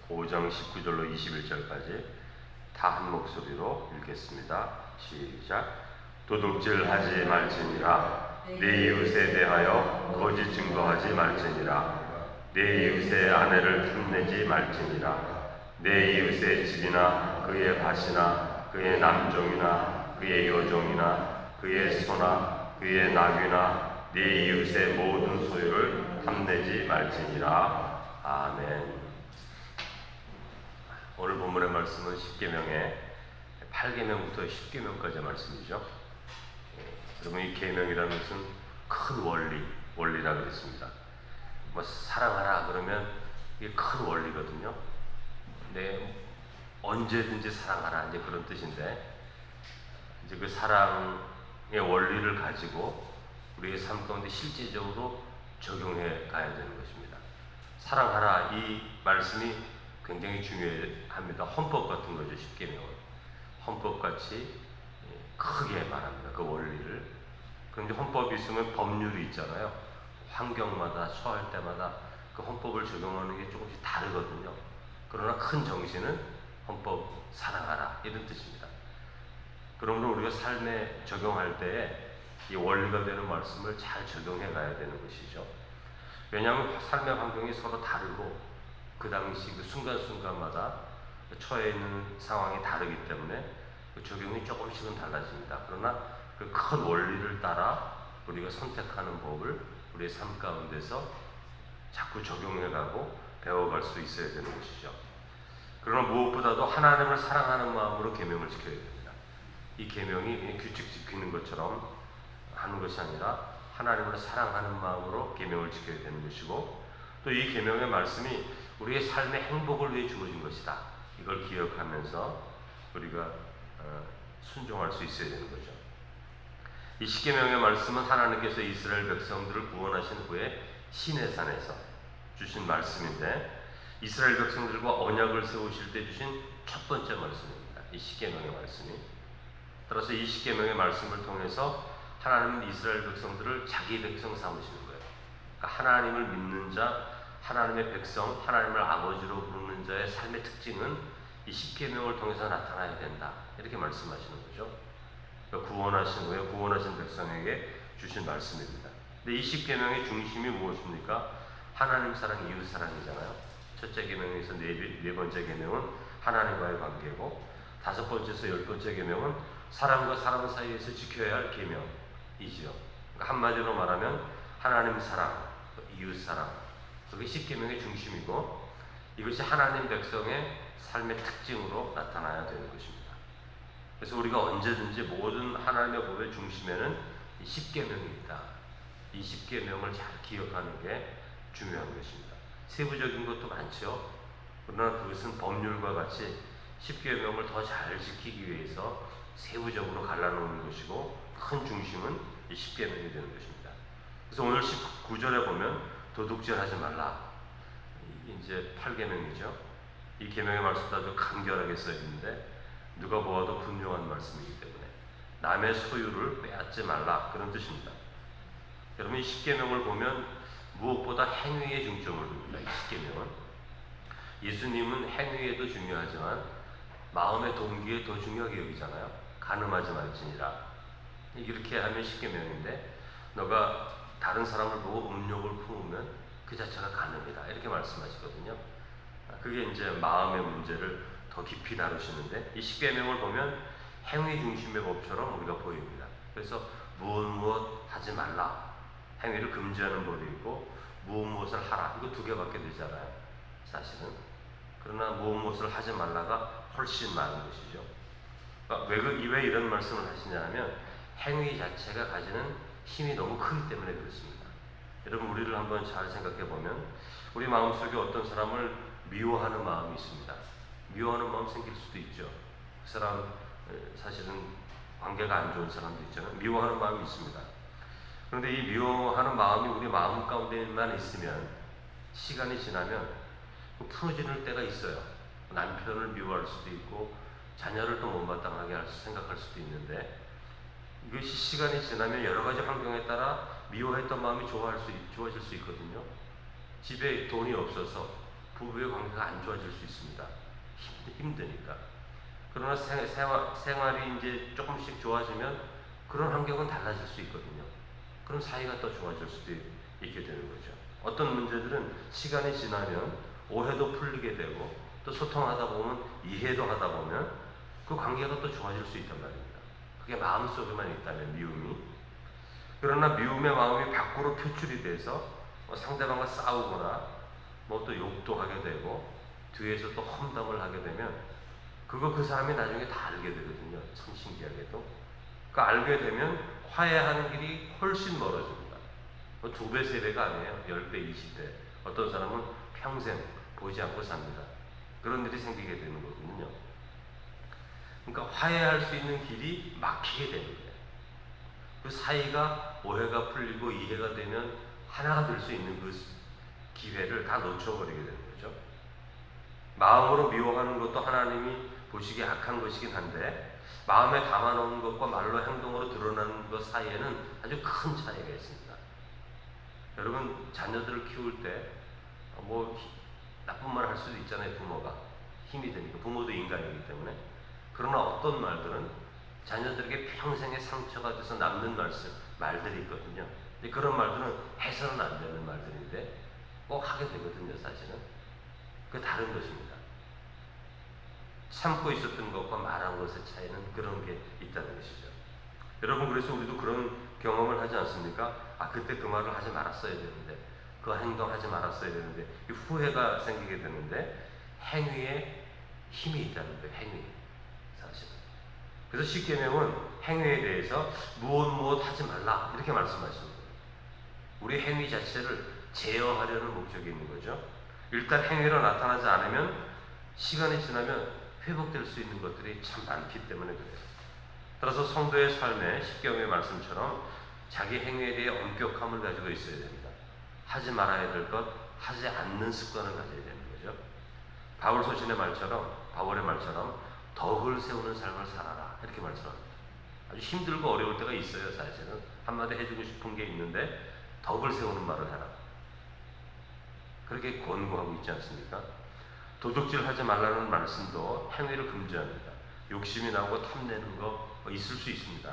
5장 19절로 21절까지 다 한 목소리로 읽겠습니다. 시작. 도둑질하지 말지니라. 내 이웃에 대하여 거짓 증거하지 말지니라. 내 이웃의 아내를 탐내지 말지니라. 내 이웃의 집이나 그의 밭이나 그의 남종이나 그의 여종이나 그의 소나 그의 나귀나 네 이웃의 모든 소유를 탐내지 말지니라. 아멘. 오늘 본문의 말씀은 10계명의 8계명부터 10계명까지의 말씀이죠. 그러면 이 계명이라는 것은 큰 원리라고 그랬습니다. 뭐 사랑하라 그러면 이게 큰 원리거든요. 언제든지 사랑하라 이제 그런 뜻인데, 이제 그 사랑의 원리를 가지고 우리의 삶 가운데 실제적으로 적용해 가야 되는 것입니다. 사랑하라 이 말씀이 굉장히 중요합니다. 헌법 같은 거죠. 10계명은 헌법같이 크게 말합니다. 그 원리를. 그런데 헌법이 있으면 법률이 있잖아요. 환경마다 처할 때마다 그 헌법을 적용하는 게 조금씩 다르거든요. 그러나 큰 정신은 헌법 사랑하라 이런 뜻입니다. 그러므로 우리가 삶에 적용할 때에 이 원리가 되는 말씀을 잘 적용해 가야 되는 것이죠. 왜냐하면 삶의 환경이 서로 다르고 그 당시 그 순간순간마다 처해 있는 상황이 다르기 때문에 그 적용이 조금씩은 달라집니다. 그러나 그 큰 원리를 따라 우리가 선택하는 법을 우리의 삶 가운데서 자꾸 적용해가고 배워갈 수 있어야 되는 것이죠. 그러나 무엇보다도 하나님을 사랑하는 마음으로 계명을 지켜야 됩니다. 이 계명이 그냥 규칙 지키는 것처럼 하는 것이 아니라 하나님을 사랑하는 마음으로 계명을 지켜야 되는 것이고, 또 이 계명의 말씀이 우리의 삶의 행복을 위해 주어진 것이다. 이걸 기억하면서 우리가 순종할 수 있어야 되는 거죠. 이 십계명의 말씀은 하나님께서 이스라엘 백성들을 구원하신 후에 시내산에서 주신 말씀인데, 이스라엘 백성들과 언약을 세우실 때 주신 첫 번째 말씀입니다. 이 십계명의 말씀이. 따라서 이 십계명의 말씀을 통해서 하나님은 이스라엘 백성들을 자기 백성 삼으시는 거예요. 그러니까 하나님을 믿는 자, 하나님의 백성, 하나님을 아버지로 부르는 자의 삶의 특징은 이 십계명을 통해서 나타나야 된다. 이렇게 말씀하시는 거죠. 그러니까 구원하신 후에 구원하신 백성에게 주신 말씀입니다. 근데 이 십계명의 중심이 무엇입니까? 하나님 사랑, 이웃 사랑이잖아요. 첫째 계명에서 네 번째 계명은 하나님과의 관계고, 다섯 번째에서 열 번째 계명은 사람과 사람 사이에서 지켜야 할 계명이지요. 그러니까 한마디로 말하면 하나님 사랑, 이웃 사랑, 그게 십계명의 중심이고, 이것이 하나님 백성의 삶의 특징으로 나타나야 되는 것입니다. 그래서 우리가 언제든지 모든 하나님의 법의 중심에는 이 십계명이 있다. 이 십계명을 잘 기억하는 게 중요한 것입니다. 세부적인 것도 많죠. 그러나 그것은 법률과 같이 십계명을 더 잘 지키기 위해서 세부적으로 갈라놓는 것이고, 큰 중심은 이 십계명이 되는 것입니다. 그래서 오늘 19절에 보면 도둑질하지 말라. 이제 8계명이죠. 이 계명의 말씀도 아주 간결하게 써 있는데 누가 보아도 분명한 말씀이기 때문에 남의 소유를 빼앗지 말라 그런 뜻입니다. 여러분 이 십계명을 보면 무엇보다 행위에 중점을 둡니다. 이 십계명은 예수님은 행위에도 중요하지만 마음의 동기에 더 중요하게 여기잖아요. 간음하지 말지니라. 이렇게 하면 십계명인데, 너가 다른 사람을 보고 음욕을 품으면 그 자체가 간음이다 이렇게 말씀하시거든요. 그게 이제 마음의 문제를 더 깊이 다루시는데, 이 십계명을 보면 행위 중심의 법처럼 우리가 보입니다. 그래서 무엇 하지 말라, 행위를 금지하는 법이 있고 무엇을 하라, 이거 두 개밖에 되잖아요 사실은. 그러나 무엇을 하지 말라가 훨씬 많은 것이죠. 그러니까 왜 이런 말씀을 하시냐 하면 행위 자체가 가지는 힘이 너무 크기 때문에 그렇습니다. 여러분 우리를 한번 잘 생각해 보면 우리 마음속에 어떤 사람을 미워하는 마음이 있습니다. 미워하는 마음 생길 수도 있죠. 그 사람 사실은 관계가 안 좋은 사람도 있잖아요. 미워하는 마음이 있습니다. 그런데 이 미워하는 마음이 우리 마음 가운데만 있으면 시간이 지나면 풀어지는 때가 있어요. 남편을 미워할 수도 있고 자녀를 또 못마땅하게 생각할 수도 있는데, 이것이 시간이 지나면 여러 가지 환경에 따라 미워했던 마음이 좋아질 수 있거든요. 집에 돈이 없어서 부부의 관계가 안 좋아질 수 있습니다. 힘드니까. 그러나 생활이 이제 조금씩 좋아지면 그런 환경은 달라질 수 있거든요. 그럼 사이가 더 좋아질 수도 있게 되는 거죠. 어떤 문제들은 시간이 지나면 오해도 풀리게 되고 또 소통하다 보면 이해도 하다 보면 그 관계가 또 좋아질 수 있단 말입니다. 그게 마음속에만 있다면 미움이. 그러나 미움의 마음이 밖으로 표출이 돼서 상대방과 싸우거나 뭐 또 욕도 하게 되고 뒤에서 또 험담을 하게 되면 그거 그 사람이 나중에 다 알게 되거든요. 참 신기하게도. 그 알게 되면 화해하는 길이 훨씬 멀어집니다. 2배, 3배가 아니에요. 10배, 20배. 어떤 사람은 평생 보지 않고 삽니다. 그런 일이 생기게 되는 거거든요. 그러니까 화해할 수 있는 길이 막히게 되는 거예요. 그 사이가 오해가 풀리고 이해가 되면 하나가 될 수 있는 그 기회를 다 놓쳐버리게 되는 거죠. 마음으로 미워하는 것도 하나님이 보시기에 악한 것이긴 한데 마음에 담아놓은 것과 말로 행동으로 드러나는 것 사이에는 아주 큰 차이가 있습니다. 여러분 자녀들을 키울 때 뭐 나쁜 말 할 수도 있잖아요. 부모가 힘이 되니까. 부모도 인간이기 때문에. 그러나 어떤 말들은 자녀들에게 평생의 상처가 돼서 남는 말들이 있거든요. 근데 그런 말들은 해서는 안 되는 말들인데 꼭 하게 되거든요. 사실은 그 다른 것입니다. 참고 있었던 것과 말한 것의 차이는 그런 게 있다는 것이죠. 여러분 그래서 우리도 그런 경험을 하지 않습니까? 아 그때 그 말을 하지 말았어야 되는데 그 행동하지 말았어야 되는데 후회가 생기게 되는데 행위에 힘이 있다는 거예요. 행위 사실은. 그래서 십계명은 행위에 대해서 무엇 하지 말라 이렇게 말씀하시는 거예요. 우리 행위 자체를 제어하려는 목적이 있는 거죠. 일단 행위로 나타나지 않으면 시간이 지나면 회복될 수 있는 것들이 참 많기 때문에 그래요. 따라서 성도의 삶에 십계명의 말씀처럼 자기 행위에 대해 엄격함을 가지고 있어야 됩니다. 하지 말아야 될 것, 하지 않는 습관을 가져야 되는 거죠. 바울 서신의 말처럼, 바울의 말처럼 덕을 세우는 삶을 살아라 이렇게 말씀합니다. 아주 힘들고 어려울 때가 있어요. 사실은 한마디 해주고 싶은 게 있는데 덕을 세우는 말을 해라. 그렇게 권고하고 있지 않습니까? 도둑질 하지 말라는 말씀도 행위를 금지합니다. 욕심이 나고 탐내는 거 있을 수 있습니다.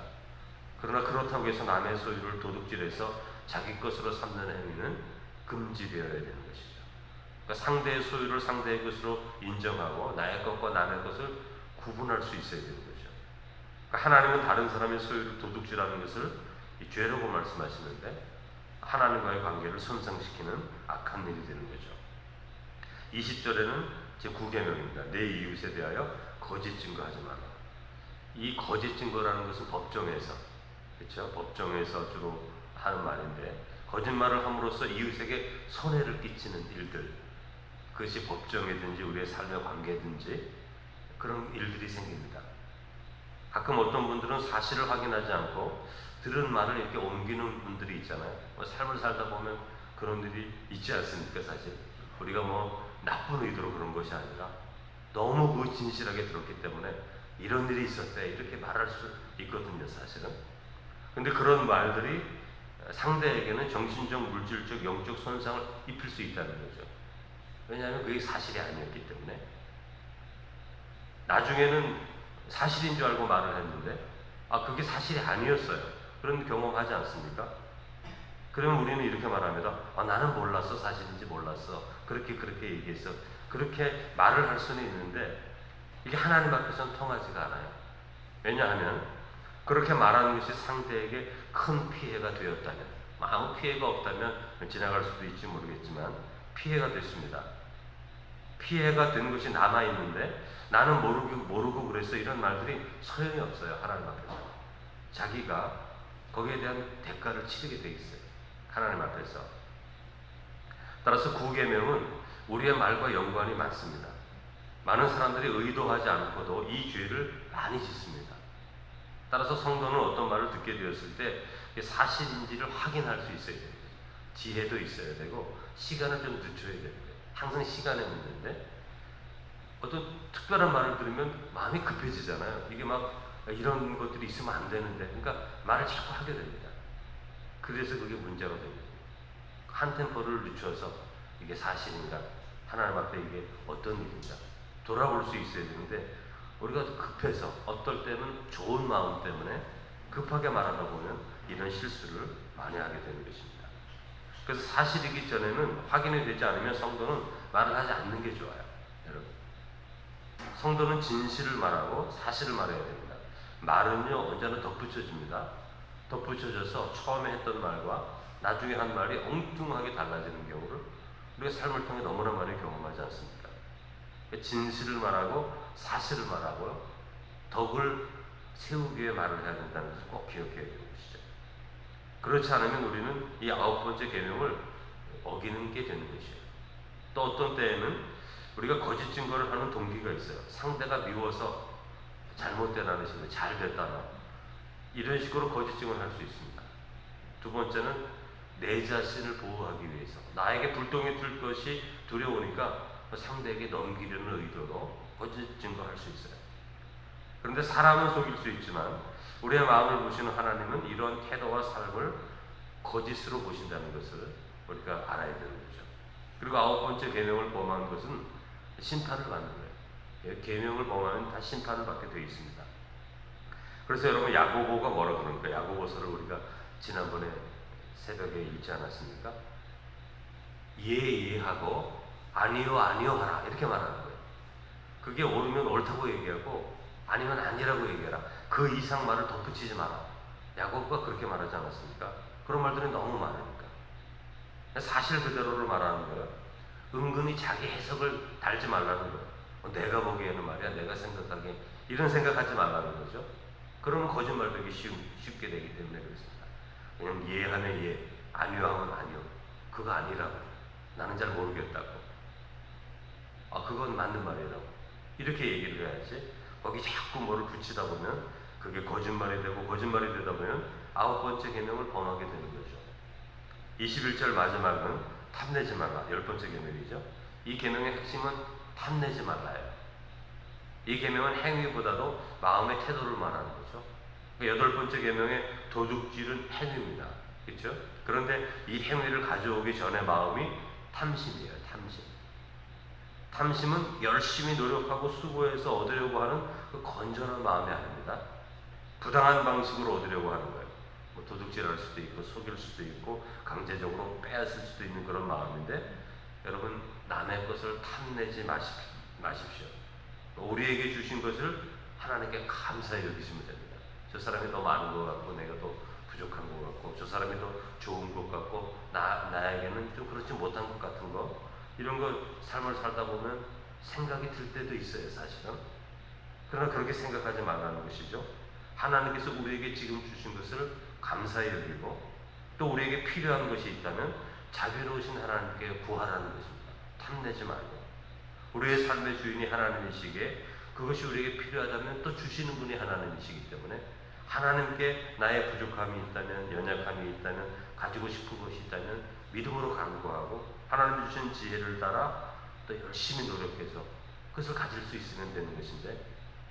그러나 그렇다고 해서 남의 소유를 도둑질해서 자기 것으로 삼는 행위는 금지되어야 되는 것이죠. 그러니까 상대의 소유를 상대의 것으로 인정하고 나의 것과 남의 것을 구분할 수 있어야 되는 거죠. 그러니까 하나님은 다른 사람의 소유를 도둑질하는 것을 죄라고 말씀하시는데 하나님과의 관계를 손상시키는 악한 일이 되는 거죠. 20절에는 제9계명입니다. 내 이웃에 대하여 거짓 증거하지 마라. 이 거짓 증거라는 것은 법정에서, 그렇죠? 법정에서 주로 하는 말인데 거짓말을 함으로써 이웃에게 손해를 끼치는 일들, 그것이 법정이든지 우리의 삶의 관계든지 그런 일들이 생깁니다. 가끔 어떤 분들은 사실을 확인하지 않고 들은 말을 이렇게 옮기는 분들이 있잖아요. 삶을 살다 보면 그런 일이 있지 않습니까? 사실 우리가 뭐 나쁜 의도로 그런 것이 아니라 너무 그 진실하게 들었기 때문에 이런 일이 있었대 이렇게 말할 수 있거든요. 사실은. 근데 그런 말들이 상대에게는 정신적, 물질적, 영적 손상을 입힐 수 있다는 거죠. 왜냐하면 그게 사실이 아니었기 때문에. 나중에는 사실인 줄 알고 말을 했는데 그게 사실이 아니었어요. 그런 경험하지 않습니까? 그러면 우리는 이렇게 말합니다. 나는 몰랐어. 사실인지 몰랐어. 그렇게 얘기했어. 그렇게 말을 할 수는 있는데 이게 하나님 앞에서는 통하지가 않아요. 왜냐하면 그렇게 말하는 것이 상대에게 큰 피해가 되었다면, 아무 피해가 없다면 지나갈 수도 있지 모르겠지만 피해가 됐습니다. 피해가 된 것이 남아있는데 나는 모르고 그랬어 이런 말들이 소용이 없어요. 하나님 앞에서. 자기가 거기에 대한 대가를 치르게 돼 있어요. 하나님 앞에서. 따라서 9계명은 우리의 말과 연관이 많습니다. 많은 사람들이 의도하지 않고도 이 죄를 많이 짓습니다. 따라서 성도는 어떤 말을 듣게 되었을 때 사실인지를 확인할 수 있어야 됩니다. 지혜도 있어야 되고 시간을 좀 늦춰야 됩니다. 항상 시간의 문제인데 어떤 특별한 말을 들으면 마음이 급해지잖아요. 이게 막 이런 것들이 있으면 안 되는데 그러니까 말을 자꾸 하게 됩니다. 그래서 그게 문제가 됩니다. 한 템포를 늦춰서 이게 사실인가 하나님 앞에 이게 어떤 일인가 돌아볼 수 있어야 되는데, 우리가 급해서 어떨 때는 좋은 마음 때문에 급하게 말하다 보면 이런 실수를 많이 하게 되는 것입니다. 그래서 사실이기 전에는 확인이 되지 않으면 성도는 말을 하지 않는 게 좋아요. 여러분, 성도는 진실을 말하고 사실을 말해야 됩니다. 말은요 언제나 덧붙여집니다. 덧붙여져서 처음에 했던 말과 나중에 한 말이 엉뚱하게 달라지는 경우를 우리가 삶을 통해 너무나 많이 경험하지 않습니까? 진실을 말하고 사실을 말하고요, 덕을 세우기 위해 말을 해야 된다는 것을 꼭 기억해야 되는 것이죠. 그렇지 않으면 우리는 이 9번째 계명을 어기는 게 되는 것이에요. 또 어떤 때에는 우리가 거짓 증거를 하는 동기가 있어요. 상대가 미워서 잘못되다는 식으로 잘 됐다나 이런 식으로 거짓 증언을 할 수 있습니다. 두 번째는 내 자신을 보호하기 위해서, 나에게 불똥이 튈 것이 두려우니까 상대에게 넘기려는 의도로 거짓 증거할 수 있어요. 그런데 사람은 속일 수 있지만 우리의 마음을 보시는 하나님은 이런 태도와 삶을 거짓으로 보신다는 것을 우리가 알아야 되는 거죠. 그리고 9번째 계명을 범한 것은 심판을 받는 거예요. 계명을 범하면 다 심판을 받게 되어 있습니다. 그래서 여러분, 야고보가 뭐라 그러니까, 야고보서를 우리가 지난번에 새벽에 읽지 않았습니까? 예하고 아니요 하라, 이렇게 말하는 거예요. 그게 옳으면 옳다고 얘기하고 아니면 아니라고 얘기해라. 그 이상 말을 덧붙이지 마라. 야고보가 그렇게 말하지 않았습니까? 그런 말들이 너무 많으니까 사실 그대로를 말하는 거예요. 은근히 자기 해석을 달지 말라는 거예요. 내가 보기에는 말이야, 내가 생각하기에 이런 생각하지 말라는 거죠. 그러면 거짓말되기 쉽게 되기 때문에 그렇습니다. 그냥 예하면 예, 아니요 하면 아니요. 그거 아니라고, 나는 잘 모르겠다고, 그건 맞는 말이라고 이렇게 얘기를 해야지, 거기 자꾸 뭐를 붙이다 보면 그게 거짓말이 되고, 거짓말이 되다 보면 9번째 계명을 범하게 되는 거죠. 21절 마지막은 탐내지 말라, 10번째 계명이죠. 이 계명의 핵심은 탐내지 말라예요. 이 계명은 행위보다도 마음의 태도를 말하는 거죠. 8번째 계명의 도둑질은 행위입니다. 그렇죠? 그런데 이 행위를 가져오기 전에 마음이 탐심이에요. 탐심은 열심히 노력하고 수고해서 얻으려고 하는 그 건전한 마음이 아닙니다. 부당한 방식으로 얻으려고 하는 거예요. 도둑질할 수도 있고, 속일 수도 있고, 강제적으로 빼앗을 수도 있는 그런 마음인데, 여러분, 남의 것을 탐내지 마십시오. 우리에게 주신 것을 하나님께 감사히 여기시면 됩니다. 저 사람이 더 많은 것 같고, 내가 더 부족한 것 같고, 저 사람이 더 좋은 것 같고, 나에게는 좀 그렇지 못한 것 같은 거, 이런 거 삶을 살다 보면 생각이 들 때도 있어요, 사실은. 그러나 그렇게 생각하지 말라는 것이죠. 하나님께서 우리에게 지금 주신 것을 감사히 여기고, 또 우리에게 필요한 것이 있다면 자비로우신 하나님께 구하라는 것입니다. 탐내지 말고. 우리의 삶의 주인이 하나님이시기에 그것이 우리에게 필요하다면 또 주시는 분이 하나님이시기 때문에, 하나님께 나의 부족함이 있다면, 연약함이 있다면, 가지고 싶은 것이 있다면 믿음으로 간구하고 하나님이 주신 지혜를 따라 또 열심히 노력해서 그것을 가질 수 있으면 되는 것인데,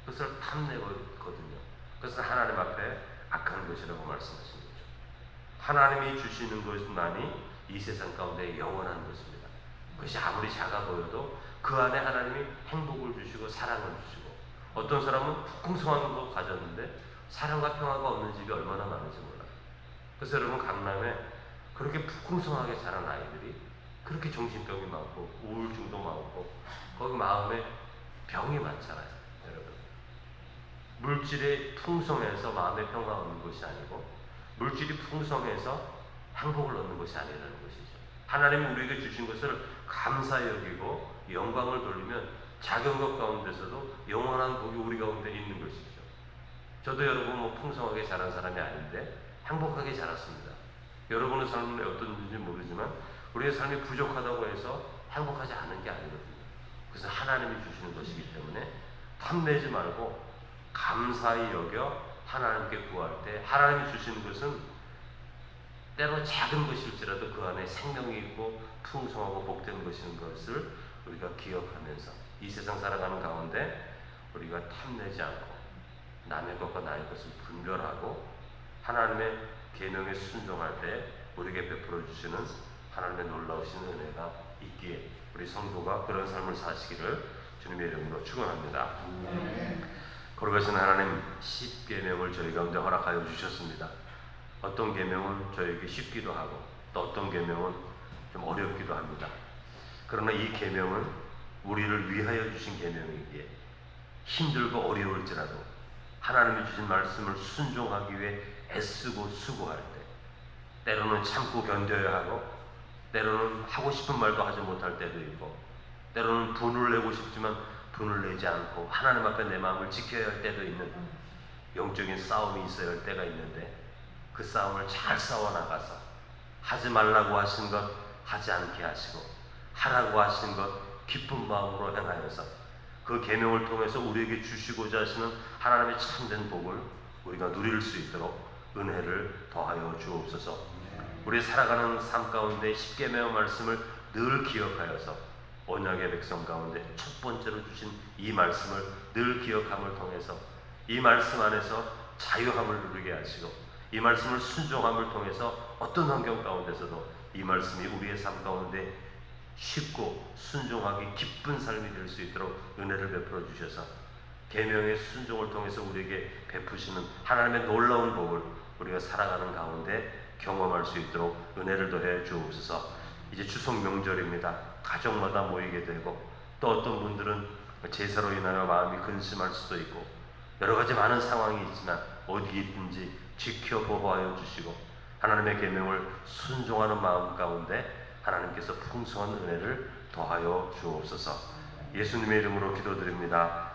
그것을 탐내거든요. 그것은 하나님 앞에 악한 것이라고 말씀하시는 거죠. 하나님이 주시는 것만이 이 세상 가운데 영원한 것입니다. 그것이 아무리 작아 보여도 그 안에 하나님이 행복을 주시고 사랑을 주시고, 어떤 사람은 풍성한 거 가졌는데 사랑과 평화가 없는 집이 얼마나 많은지 몰라요. 그래서 여러분, 강남에 그렇게 풍성하게 자란 아이들이 그렇게 정신병이 많고 우울증도 많고 거기 마음에 병이 많잖아요. 여러분, 물질이 풍성해서 마음의 평화가 얻는 것이 아니고, 물질이 풍성해서 행복을 얻는 것이 아니라는 것이죠. 하나님이 우리에게 주신 것을 감사히 여기고 영광을 돌리면 작은 것 가운데서도 영원한 복이 우리 가운데 있는 것이죠. 저도 여러분 풍성하게 자란 사람이 아닌데 행복하게 자랐습니다. 여러분의 삶은 어떤지 모르지만 우리의 삶이 부족하다고 해서 행복하지 않은 게 아니거든요. 그래서 하나님이 주시는 것이기 때문에 탐내지 말고 감사히 여겨 하나님께 구할 때, 하나님이 주시는 것은 때로 작은 것일지라도 그 안에 생명이 있고 풍성하고 복된 것인 것을 우리가 기억하면서 이 세상 살아가는 가운데 우리가 탐내지 않고 남의 것과 나의 것을 분별하고 하나님의 계명에 순종할 때 우리에게 베풀어 주시는 하나님의 놀라우신 은혜가 있기에 우리 성도가 그런 삶을 사시기를 주님의 이름으로 축원합니다. 거룩하신 하나님, 10계명을 저희 가운데 허락하여 주셨습니다. 어떤 계명은 저에게 쉽기도 하고 또 어떤 계명은 좀 어렵기도 합니다. 그러나 이 계명은 우리를 위하여 주신 계명이기에 힘들고 어려울지라도 하나님이 주신 말씀을 순종하기 위해 애쓰고 수고할 때, 때로는 참고 견뎌야 하고 때로는 하고 싶은 말도 하지 못할 때도 있고, 때로는 분을 내고 싶지만 분을 내지 않고 하나님 앞에 내 마음을 지켜야 할 때도 있는 영적인 싸움이 있어야 할 때가 있는데, 그 싸움을 잘 싸워 나가서 하지 말라고 하신 것 하지 않게 하시고 하라고 하신 것 기쁜 마음으로 행하여서 그 계명을 통해서 우리에게 주시고자 하시는 하나님의 참된 복을 우리가 누릴 수 있도록 은혜를 더하여 주옵소서. 우리 살아가는 삶 가운데 10계명 말씀을 늘 기억하여서 언약의 백성 가운데 첫 번째로 주신 이 말씀을 늘 기억함을 통해서 이 말씀 안에서 자유함을 누리게 하시고 이 말씀을 순종함을 통해서 어떤 환경 가운데서도 이 말씀이 우리의 삶 가운데 쉽고 순종하기 기쁜 삶이 될 수 있도록 은혜를 베풀어 주셔서 계명의 순종을 통해서 우리에게 베푸시는 하나님의 놀라운 복을 우리가 살아가는 가운데 경험할 수 있도록 은혜를 더해 주옵소서. 이제 추석 명절입니다. 가정마다 모이게 되고 또 어떤 분들은 제사로 인하여 마음이 근심할 수도 있고 여러 가지 많은 상황이 있지만 어디 있든지 지켜 보호하여 주시고 하나님의 계명을 순종하는 마음 가운데 하나님께서 풍성한 은혜를 더하여 주옵소서. 예수님의 이름으로 기도드립니다.